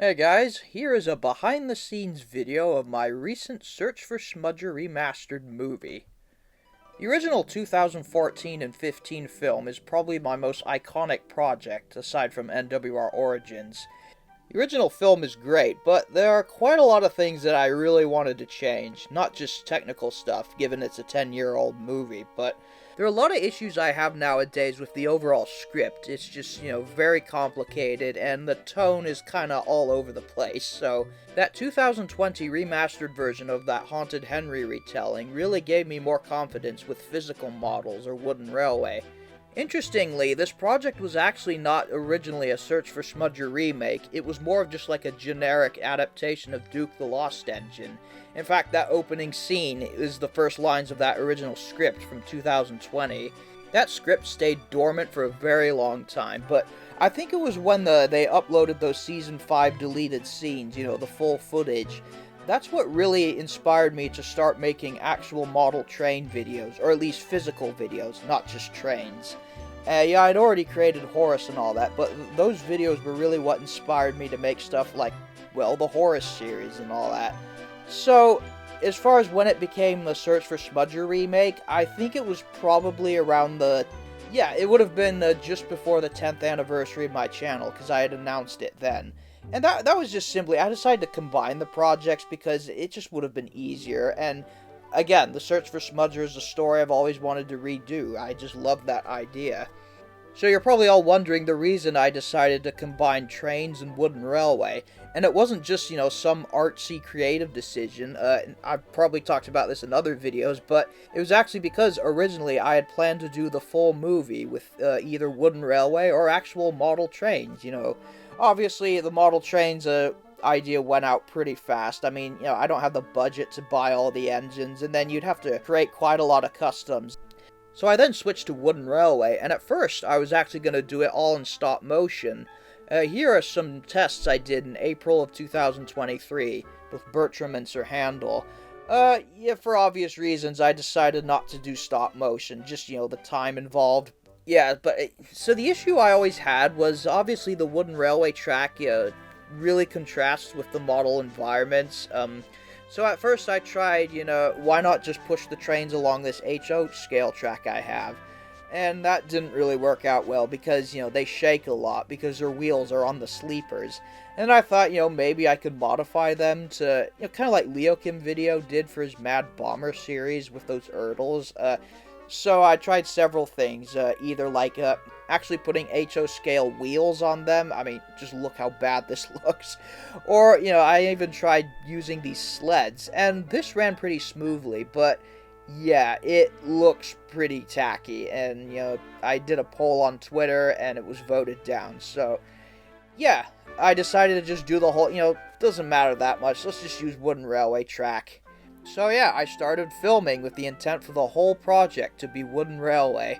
Hey guys, here is a behind the scenes video of my recent Search for Smudger remastered movie. The original 2014 and 15 film is probably my most iconic project, aside from NWR Origins. The original film is great, but there are quite a lot of things that I really wanted to change. Not just technical stuff, given it's a 10-year-old movie, but there are a lot of issues I have nowadays with the overall script. It's just, very complicated, and the tone is kinda all over the place, so that 2020 remastered version of that Haunted Henry retelling really gave me more confidence with physical models or Wooden Railway. Interestingly, this project was actually not originally a Search for Smudger remake, it was more of just like a generic adaptation of Duke the Lost Engine. In fact, that opening scene is the first lines of that original script from 2020. That script stayed dormant for a very long time, but I think it was when they uploaded those Season 5 deleted scenes, the full footage. That's what really inspired me to start making actual model train videos, or at least physical videos, not just trains. Yeah, I'd already created Horus and all that, but those videos were really what inspired me to make stuff like, well, the Horus series and all that. So, as far as when it became the Search for Smudger remake, I think it was probably around it would have been just before the 10th anniversary of my channel, because I had announced it then. And that was just simply, I decided to combine the projects because it just would have been easier, and again, the Search for Smudger is a story I've always wanted to redo. I just love that idea. So you're probably all wondering the reason I decided to combine trains and Wooden Railway, and it wasn't just, some artsy creative decision. I've probably talked about this in other videos, but it was actually because originally I had planned to do the full movie with either Wooden Railway or actual model trains, Obviously, the model trains idea went out pretty fast. I mean, I don't have the budget to buy all the engines, and then you'd have to create quite a lot of customs. So I then switched to Wooden Railway, and at first I was actually going to do it all in stop motion. Here are some tests I did in April of 2023 with Bertram and Sir Handel. For obvious reasons, I decided not to do stop motion, just, the time involved. Yeah, so the issue I always had was, obviously, the Wooden Railway track really contrasts with the model environments. So at first I tried, why not just push the trains along this HO scale track I have? And that didn't really work out well because, they shake a lot because their wheels are on the sleepers. And I thought, maybe I could modify them to, kind of like Leokim Video did for his Mad Bomber series with those Erdls. So I tried several things, either like actually putting HO scale wheels on them. I mean, just look how bad this looks. Or, I even tried using these sleds, and this ran pretty smoothly, but yeah, it looks pretty tacky. And, I did a poll on Twitter, and it was voted down. So, yeah, I decided to just do the whole, doesn't matter that much. Let's just use Wooden Railway track. So yeah, I started filming with the intent for the whole project to be Wooden Railway.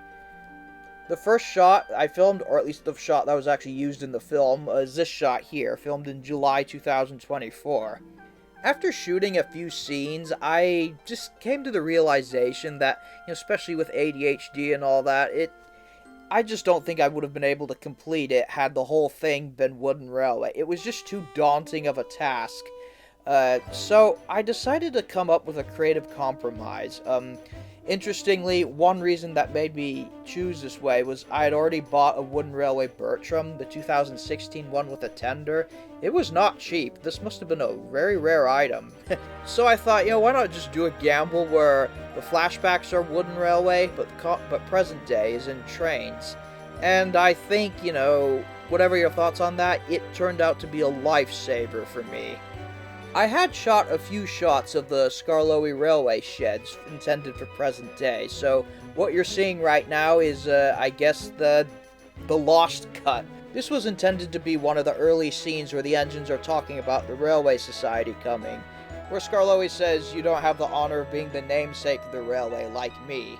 The first shot I filmed, or at least the shot that was actually used in the film, is this shot here, filmed in July 2024. After shooting a few scenes, I just came to the realization that, especially with ADHD and all that, I just don't think I would have been able to complete it had the whole thing been Wooden Railway. It was just too daunting of a task. So I decided to come up with a creative compromise. Interestingly, one reason that made me choose this way was I had already bought a Wooden Railway Bertram, the 2016 one with a tender. It was not cheap. This must have been a very rare item. So I thought, why not just do a gamble where the flashbacks are Wooden Railway, but present day is in trains. And I think, whatever your thoughts on that, it turned out to be a lifesaver for me. I had shot a few shots of the Skarloey Railway sheds intended for present day, so what you're seeing right now is, I guess, the lost cut. This was intended to be one of the early scenes where the engines are talking about the Railway Society coming, where Skarloey says, "You don't have the honor of being the namesake of the railway like me."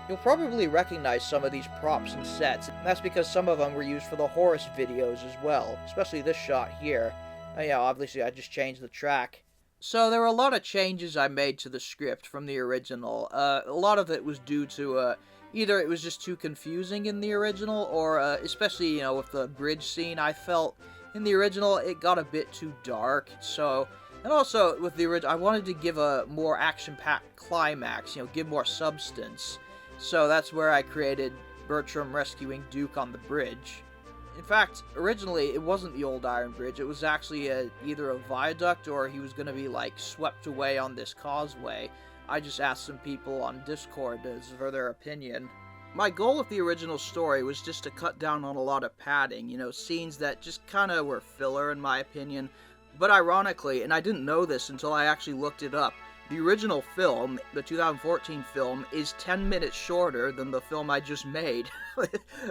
You'll probably recognize some of these props and sets, and that's because some of them were used for the Horus videos as well, especially this shot here. Yeah, obviously I just changed the track. So there were a lot of changes I made to the script from the original. A lot of it was due to, either it was just too confusing in the original, or, especially, with the bridge scene, I felt, In the original, it got a bit too dark, so... And also, with the original, I wanted to give a more action-packed climax, give more substance. So that's where I created Bertram rescuing Duke on the bridge. In fact, originally, it wasn't the old Iron Bridge. It was actually either a viaduct or he was going to be, swept away on this causeway. I just asked some people on Discord for their opinion. My goal with the original story was just to cut down on a lot of padding, scenes that just kind of were filler in my opinion. But ironically, and I didn't know this until I actually looked it up, the original film, the 2014 film, is 10 minutes shorter than the film I just made.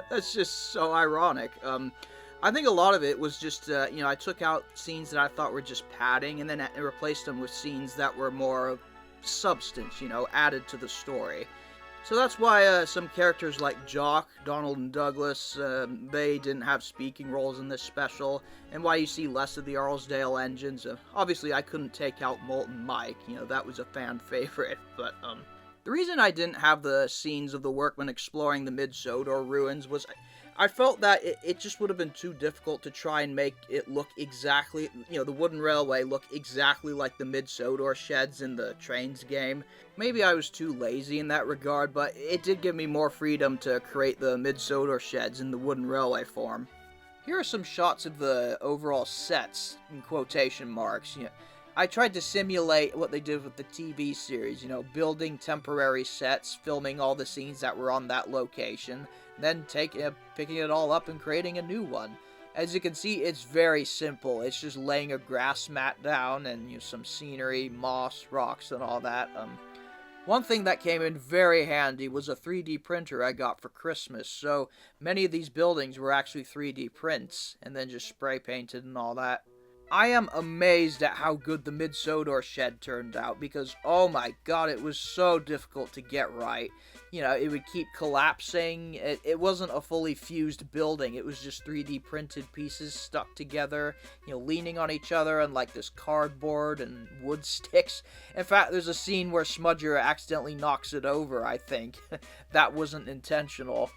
That's just so ironic. I think a lot of it was just, I took out scenes that I thought were just padding, and then I replaced them with scenes that were more substance, added to the story. So that's why some characters like Jock, Donald, and Douglas, they didn't have speaking roles in this special, and why you see less of the Arlesdale engines. Obviously, I couldn't take out Molten Mike, that was a fan favorite, but the reason I didn't have the scenes of the workmen exploring the Mid-Sodor ruins was I felt that it just would have been too difficult to try and make it look exactly, the wooden railway look exactly like the Mid-Sodor sheds in the Trains game. Maybe I was too lazy in that regard, but it did give me more freedom to create the Mid-Sodor sheds in the wooden railway form. Here are some shots of the overall sets, in quotation marks. I tried to simulate what they did with the TV series, building temporary sets, filming all the scenes that were on that location, then picking it all up and creating a new one. As you can see, it's very simple. It's just laying a grass mat down and some scenery, moss, rocks, and all that. One thing that came in very handy was a 3D printer I got for Christmas, so many of these buildings were actually 3D prints, and then just spray painted and all that. I am amazed at how good the Mid-Sodor shed turned out, because, oh my god, it was so difficult to get right. It would keep collapsing. It wasn't a fully fused building. It was just 3D printed pieces stuck together, leaning on each other on this cardboard and wood sticks. In fact, there's a scene where Smudger accidentally knocks it over, I think. That wasn't intentional.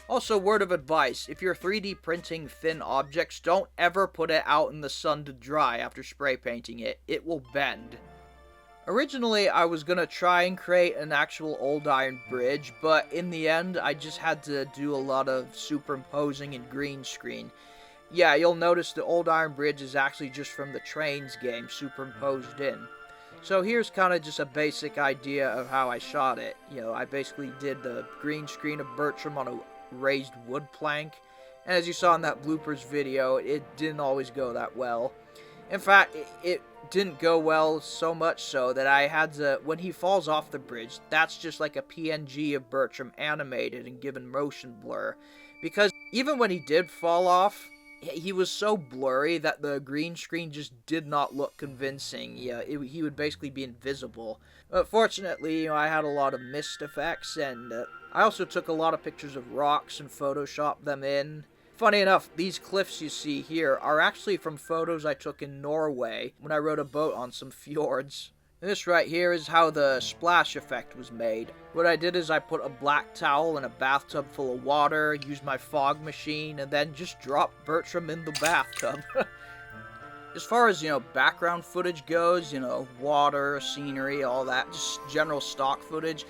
Also, word of advice, if you're 3D printing thin objects, don't ever put it out in the sun to dry after spray painting it. It will bend. Originally, I was gonna try and create an actual old iron bridge, but in the end, I just had to do a lot of superimposing and green screen. Yeah, you'll notice the old iron bridge is actually just from the Trains game, superimposed in. So here's kind of just a basic idea of how I shot it. I basically did the green screen of Bertram on a raised wood plank, and as you saw in that bloopers video, it didn't always go that well. In fact, it didn't go well so much so that I had to, when he falls off the bridge, that's just like a PNG of Bertram animated and given motion blur, because even when he did fall off, he was so blurry that the green screen just did not look convincing. He would basically be invisible. But fortunately, I had a lot of mist effects, and I also took a lot of pictures of rocks and photoshopped them in. Funny enough, these cliffs you see here are actually from photos I took in Norway when I rode a boat on some fjords. This right here is how the splash effect was made. What I did is I put a black towel in a bathtub full of water, used my fog machine, and then just dropped Bertram in the bathtub. As far as, background footage goes, water, scenery, all that, just general stock footage,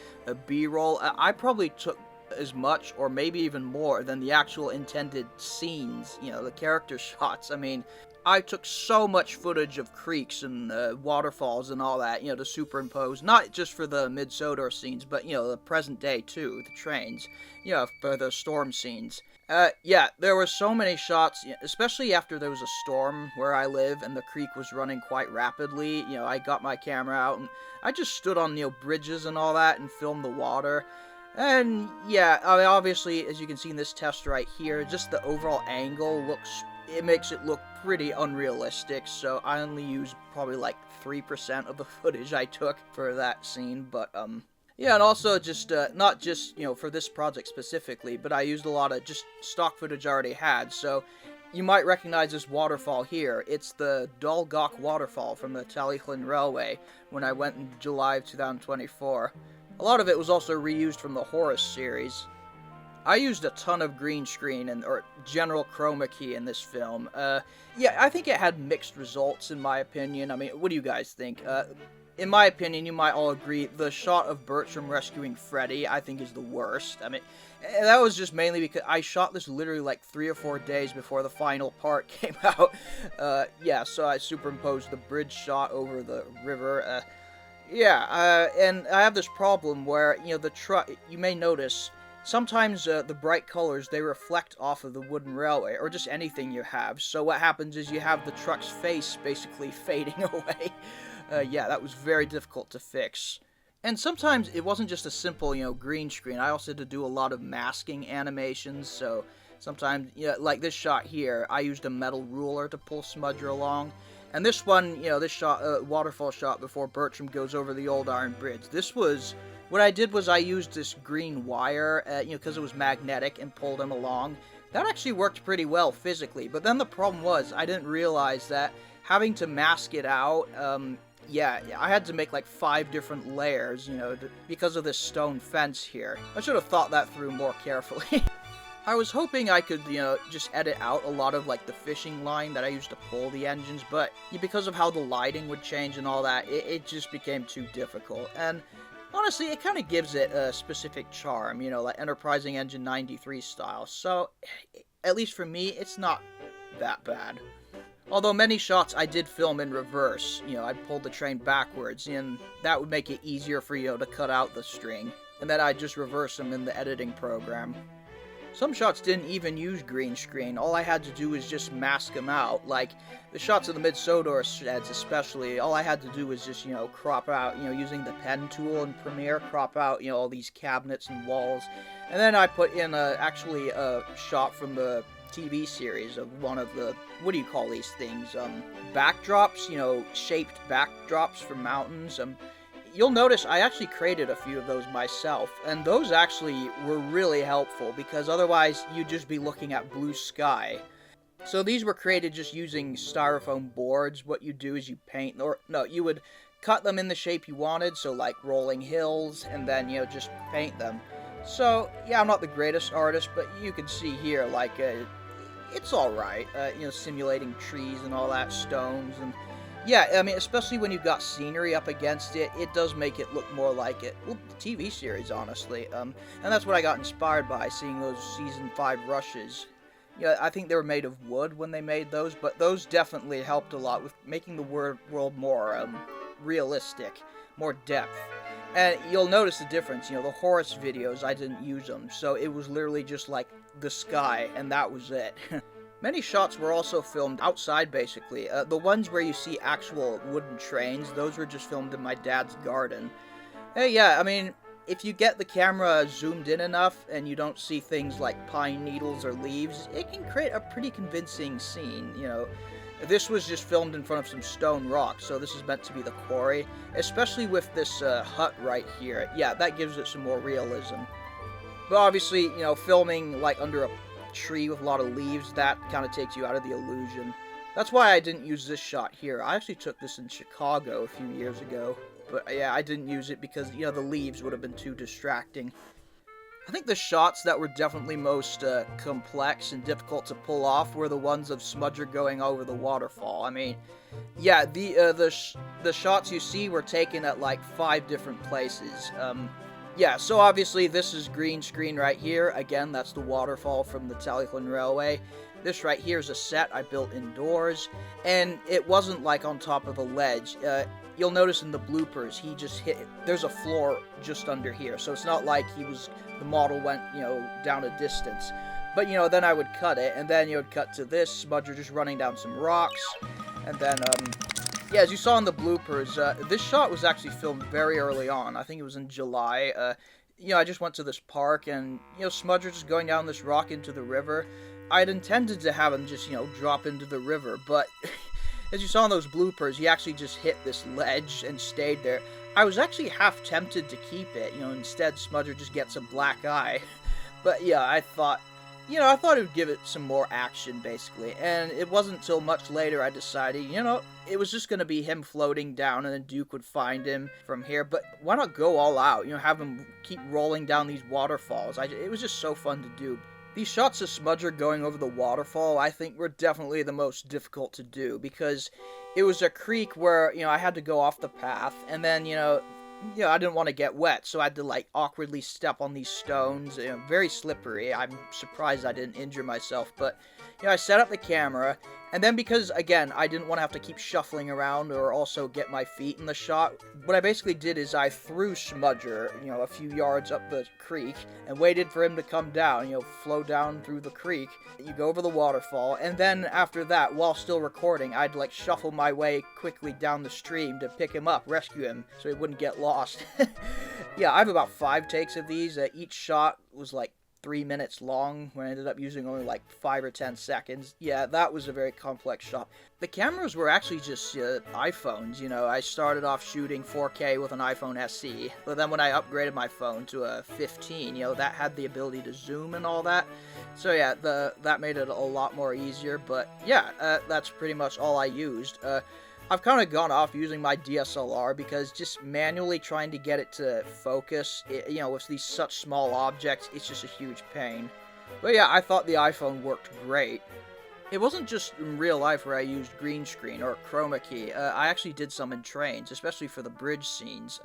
B-roll, I probably took as much or maybe even more than the actual intended scenes, the character shots. I mean, I took so much footage of creeks and waterfalls and all that, to superimpose, not just for the Mid-Sodor scenes, but, the present day too, the trains, for the storm scenes. Yeah, there were so many shots, especially after there was a storm where I live and the creek was running quite rapidly. I got my camera out and I just stood on, bridges and all that and filmed the water. And yeah, obviously, as you can see in this test right here, just the overall angle it makes it look pretty unrealistic, so I only used probably 3% of the footage I took for that scene, but yeah, and also just, not just, for this project specifically, but I used a lot of just stock footage I already had, so you might recognize this waterfall here. It's the Dolgok waterfall from the Talyllyn Railway when I went in July of 2024. A lot of it was also reused from the Horus series. I used a ton of green screen or general chroma key in this film. Yeah, I think it had mixed results in my opinion. I mean, what do you guys think? In my opinion, you might all agree, the shot of Bertram rescuing Freddy, I think, is the worst. I mean, that was just mainly because I shot this literally like 3 or 4 days before the final part came out. Yeah, so I superimposed the bridge shot over the river. Yeah, and I have this problem where, you know, the truck, you may notice, sometimes the bright colors, they reflect off of the wooden railway, or just anything you have. So what happens is you have the truck's face basically fading away. Yeah, that was very difficult to fix. And sometimes it wasn't just a simple, you know, green screen. I also had to do a lot of masking animations, so sometimes, you know, like this shot here, I used a metal ruler to pull Smudger along. And this one, you know, this shot, waterfall shot before Bertram goes over the old iron bridge. This was, what I did was I used this green wire, you know, because it was magnetic, and pulled him along. That actually worked pretty well physically, but then the problem was I didn't realize that having to mask it out, yeah, I had to make like 5 different layers, you know, because of this stone fence here. I should have thought that through more carefully. I was hoping I could, you know, just edit out a lot of, like, the fishing line that I used to pull the engines, but because of how the lighting would change and all that, it just became too difficult. And honestly, it kind of gives it a specific charm, you know, like Enterprising Engine 93 style. So, at least for me, it's not that bad. Although many shots I did film in reverse, you know, I'd pull the train backwards, and that would make it easier for, you know, to cut out the string. And then I'd just reverse them in the editing program. Some shots didn't even use green screen. All I had to do was just mask them out. Like, the shots of the mid-Sodor sheds especially, all I had to do was just, you know, crop out, you know, using the pen tool in Premiere, crop out, you know, all these cabinets and walls. And then I put in, actually a shot from the TV series of one of the, what do you call these things, backdrops, you know, shaped backdrops for mountains. You'll notice I actually created a few of those myself, and those actually were really helpful, because otherwise you'd just be looking at blue sky. So these were created just using styrofoam boards. What you do is you paint, or no, you would cut them in the shape you wanted, so like rolling hills, and then, you know, just paint them. So, yeah, I'm not the greatest artist, but you can see here, like, it's alright, you know, simulating trees and all that, stones, and yeah, I mean, especially when you've got scenery up against it, it does make it look more like it. Well, the TV series, honestly. And that's what I got inspired by, seeing those Season 5 rushes. Yeah, I think they were made of wood when they made those, but those definitely helped a lot with making the world more realistic, more depth. And you'll notice the difference, you know, the Horus videos, I didn't use them, so it was literally just like the sky, and that was it. Many shots were also filmed outside, basically. The ones where you see actual wooden trains, those were just filmed in my dad's garden. Yeah, I mean, if you get the camera zoomed in enough and you don't see things like pine needles or leaves, it can create a pretty convincing scene, you know. This was just filmed in front of some stone rocks, so this is meant to be the quarry. Especially with this hut right here. Yeah, that gives it some more realism. But obviously, you know, filming like under a tree with a lot of leaves, that kind of takes you out of the illusion. That's why I didn't use this shot here. I actually took this in Chicago a few years ago, but yeah, I didn't use it because, you know, the leaves would have been too distracting. I think the shots that were definitely most complex and difficult to pull off were the ones of Smudger going over the waterfall. I mean, yeah, the shots you see were taken at like 5 different places. Yeah, so obviously this is green screen right here. Again, that's the waterfall from the Talyllyn Railway. This right here is a set I built indoors, and it wasn't like on top of a ledge. You'll notice in the bloopers, he just hit, there's a floor just under here, so it's not like the model went, you know, down a distance. But, you know, then I would cut it, and then you would cut to this, Smudger just running down some rocks, and then, yeah, as you saw in the bloopers, this shot was actually filmed very early on. I think it was in July. You know, I just went to this park, and, you know, Smudger just going down this rock into the river. I'd intended to have him just, you know, drop into the river, but as you saw in those bloopers, he actually just hit this ledge and stayed there. I was actually half tempted to keep it, you know, instead Smudger just gets a black eye. But yeah, I thought, you know, I thought it would give it some more action, basically. And it wasn't until much later I decided, you know, it was just going to be him floating down and then Duke would find him from here. But why not go all out? You know, have him keep rolling down these waterfalls. It was just so fun to do. These shots of Smudger going over the waterfall, I think, were definitely the most difficult to do, because it was a creek where, you know, I had to go off the path, and then, I didn't want to get wet, so I had to, like, awkwardly step on these stones. You know, very slippery. I'm surprised I didn't injure myself, but, you know, I set up the camera, and then because, again, I didn't want to have to keep shuffling around or also get my feet in the shot, what I basically did is I threw Smudger, you know, a few yards up the creek, and waited for him to come down, you know, flow down through the creek. You go over the waterfall, and then after that, while still recording, I'd, like, shuffle my way quickly down the stream to pick him up, rescue him, so he wouldn't get lost. Yeah, I have about 5 takes of these. Each shot was, like, 3 minutes long, when I ended up using only like 5 or 10 seconds. Yeah, that was a very complex shot. The cameras were actually just iPhones, you know. I started off shooting 4K with an iPhone SE, but then when I upgraded my phone to a 15, you know, that had the ability to zoom and all that. So yeah, that made it a lot more easier, but yeah, that's pretty much all I used. I've kind of gone off using my DSLR because just manually trying to get it to focus, you know, with these such small objects, it's just a huge pain. But yeah, I thought the iPhone worked great. It wasn't just in real life where I used green screen or chroma key. I actually did some in trains, especially for the bridge scenes.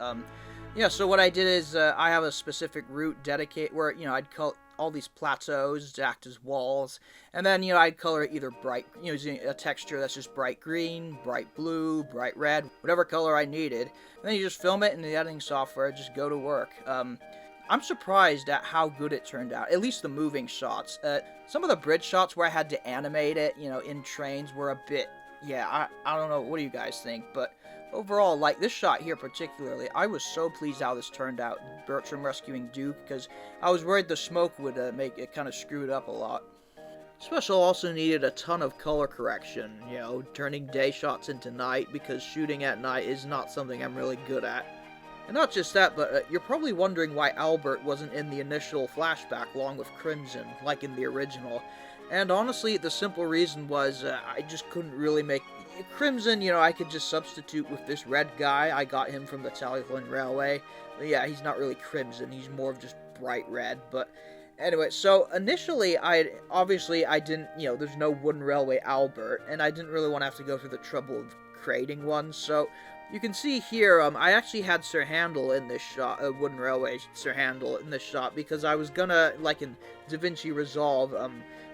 Yeah, so what I did is I have a specific route dedicated where, you know, I'd call all these plateaus to act as walls, and then, you know, I'd color it either bright, using a texture that's just bright green, bright blue, bright red, whatever color I needed, and then you just film it in the editing software, just go to work. I'm surprised at how good it turned out, at least the moving shots. Some of the bridge shots where I had to animate it, you know, in trains were a bit, yeah, I don't know, what do you guys think, but overall, like, this shot here particularly, I was so pleased how this turned out, Bertram rescuing Duke, because I was worried the smoke would make it kind of screwed up a lot. Special also needed a ton of color correction, you know, turning day shots into night, because shooting at night is not something I'm really good at. And not just that, but you're probably wondering why Albert wasn't in the initial flashback along with Crimson, like in the original. And honestly, the simple reason was I just couldn't really make Crimson, you know, I could just substitute with this red guy. I got him from the Telephone Railway. But yeah, he's not really Crimson. He's more of just bright red. But anyway, so initially, I didn't, you know, there's no Wooden Railway Albert, and I didn't really want to have to go through the trouble of creating one. So you can see here, I actually had Sir Handel in this shot, Wooden Railway Sir Handel in this shot, because I was gonna, like in DaVinci Resolve,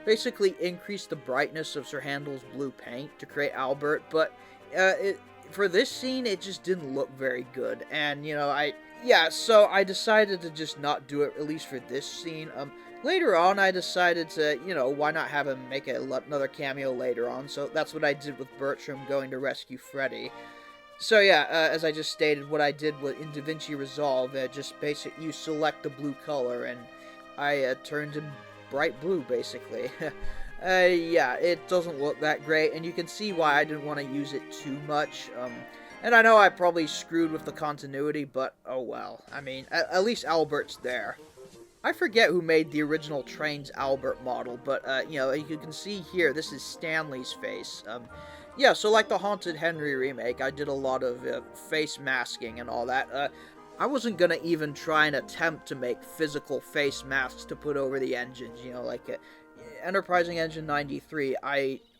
basically increase the brightness of Sir Handel's blue paint to create Albert, but for this scene, it just didn't look very good, and, you know, so I decided to just not do it, at least for this scene. Later on, I decided to, you know, why not have him make another cameo later on, so that's what I did with Bertram going to rescue Freddy. So yeah, as I just stated, what I did was in DaVinci Resolve, you select the blue color, and I turned him bright blue, basically. Yeah, it doesn't look that great, and you can see why I didn't want to use it too much. And I know I probably screwed with the continuity, but oh well. I mean, at least Albert's there. I forget who made the original Train's Albert model, but, you know, you can see here, this is Stanley's face. Yeah, so like the Haunted Henry remake, I did a lot of face masking and all that. I wasn't gonna even try and attempt to make physical face masks to put over the engines, you know, like Enterprising Engine 93.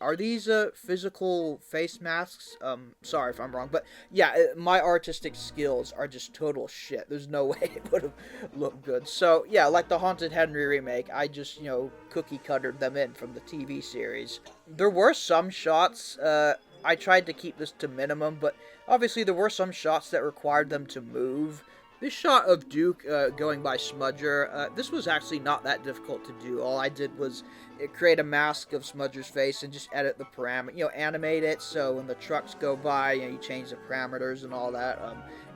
Are these physical face masks? Sorry if I'm wrong, but yeah, my artistic skills are just total shit. There's no way it would have looked good. So yeah, like the Haunted Henry remake, I just, you know, cookie cuttered them in from the TV series. There were some shots, I tried to keep this to minimum, but obviously there were some shots that required them to move. This shot of Duke going by Smudger, this was actually not that difficult to do. All I did was create a mask of Smudger's face and just edit the parameter, you know, animate it so when the trucks go by, you know, you change the parameters and all that.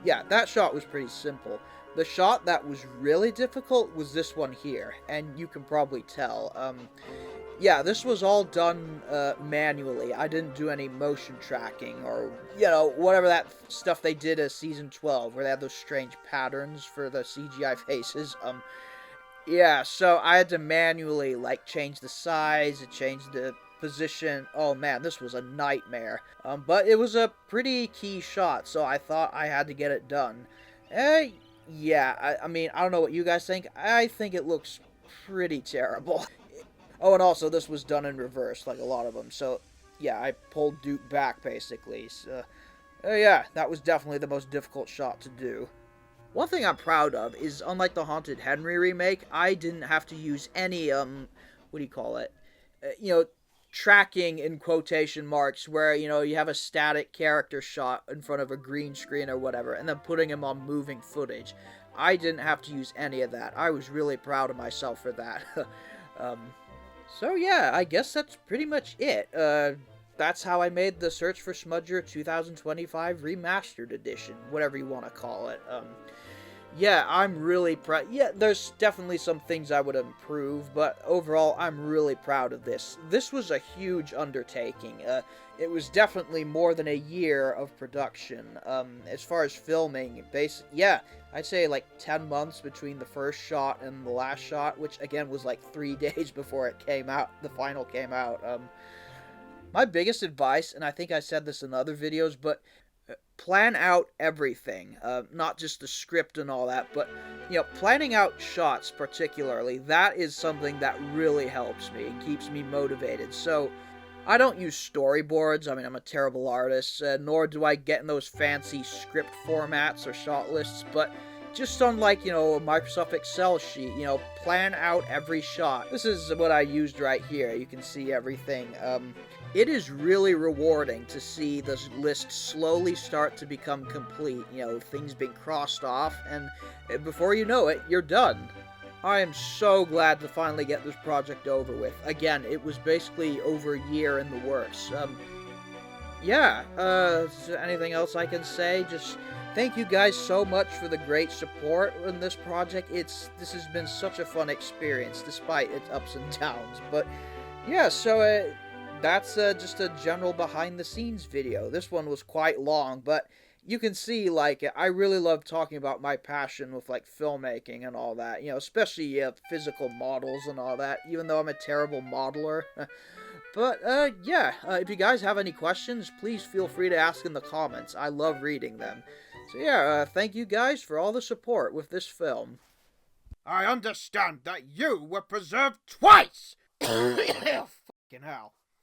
Yeah, that shot was pretty simple. The shot that was really difficult was this one here, and you can probably tell. Yeah, this was all done manually. I didn't do any motion tracking or, you know, whatever that stuff they did as Season 12, where they had those strange patterns for the CGI faces. Yeah, so I had to manually, like, change the size, and change the position. Oh man, this was a nightmare. But it was a pretty key shot, so I thought I had to get it done. Uh, yeah, I mean, I don't know what you guys think. I think it looks pretty terrible. Oh, and also, this was done in reverse, like a lot of them. So, yeah, I pulled Duke back, basically. So, yeah, that was definitely the most difficult shot to do. One thing I'm proud of is, unlike the Haunted Henry remake, I didn't have to use any, what do you call it? You know, tracking in quotation marks, where, you know, you have a static character shot in front of a green screen or whatever, and then putting him on moving footage. I didn't have to use any of that. I was really proud of myself for that. um, so yeah, I guess that's pretty much it. That's how I made the Search for Smudger 2025 Remastered Edition, whatever you want to call it. Yeah, I'm really proud. Yeah, there's definitely some things I would improve, but overall, I'm really proud of this. This was a huge undertaking. It was definitely more than a year of production. As far as filming, yeah, I'd say like 10 months between the first shot and the last shot, which again was like 3 days before it came out, the final came out. My biggest advice, and I think I said this in other videos, but plan out everything, not just the script and all that, but, you know, planning out shots particularly, that is something that really helps me and keeps me motivated. So, I don't use storyboards, I mean, I'm a terrible artist, nor do I get in those fancy script formats or shot lists, but just on, like, you know, a Microsoft Excel sheet, you know, plan out every shot. This is what I used right here, you can see everything. It is really rewarding to see this list slowly start to become complete, you know, things being crossed off, and before you know it, you're done. I am so glad to finally get this project over with. Again, it was basically over a year in the works. Yeah, is there anything else I can say? Just thank you guys so much for the great support in this project. This has been such a fun experience, despite its ups and downs. But yeah, so that's just a general behind-the-scenes video. This one was quite long, but you can see, like, I really love talking about my passion with, like, filmmaking and all that. You know, especially physical models and all that, even though I'm a terrible modeler. But, yeah, if you guys have any questions, please feel free to ask in the comments. I love reading them. So, yeah, thank you guys for all the support with this film. I understand that you were preserved twice! Fucking hell.